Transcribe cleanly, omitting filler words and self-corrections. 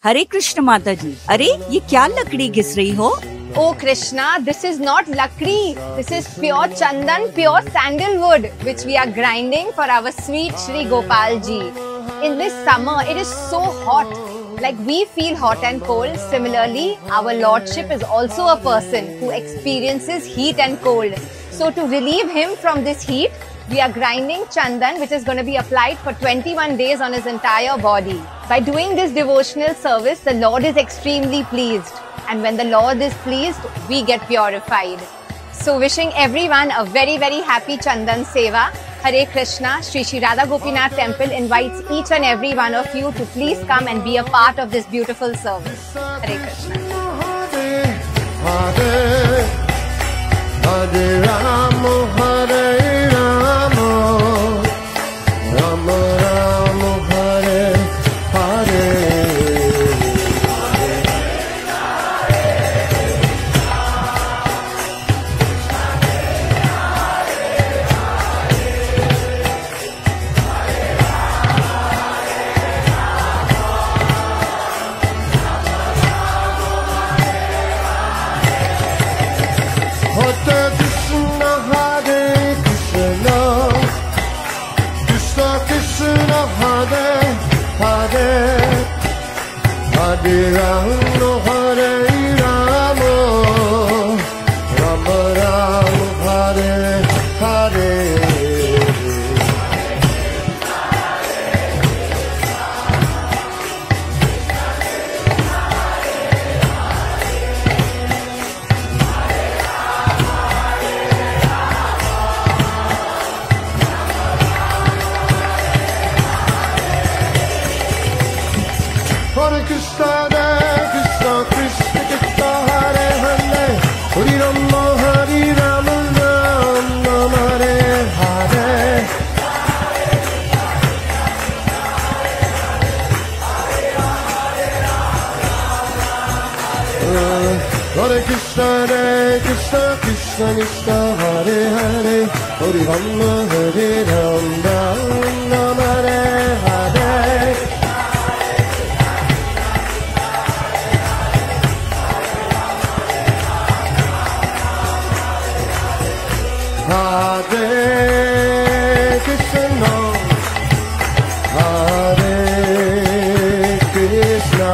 हरे कृष्ण माता जी। अरे ये क्या लकड़ी घिस रही हो? Oh Krishna, this is not lakdi. This is pure chandan, pure sandalwood, which we are grinding for our sweet Shri Gopal ji. In this summer, it is so hot. Like we feel hot and cold. Similarly, our Lordship is also a person who experiences heat and cold. So to relieve him from this heat, we are grinding chandan, which is going to be applied for 21 days on his entire body. By doing this devotional service, the Lord is extremely pleased. And when the Lord is pleased, we get purified. So wishing everyone a very, very happy Chandan Seva. Hare Krishna. Shri Shri Radha Gopinath Temple invites each and every one of you to please come and be a part of this beautiful service. Hare Krishna. Hare Hare Rama, Hare Rama, Rama Rama, Hare Hare. Hare Krishna, Hare Krishna, Krishna Krishna, Hare Hare, Hare Rama, Hare Rama, Rama Rama, Hare Hare. Hare Krishna, Krishna Krishna, Krishna Hare Hare, Hare Rama, Hare Rama, Rama Hare Hare. Hare Krishna, Krishna Krishna, Krishna Hare Hare, Hare Rama, Hare Rama, Rama Hare Hare. Hare Krishna, Hare Krishna.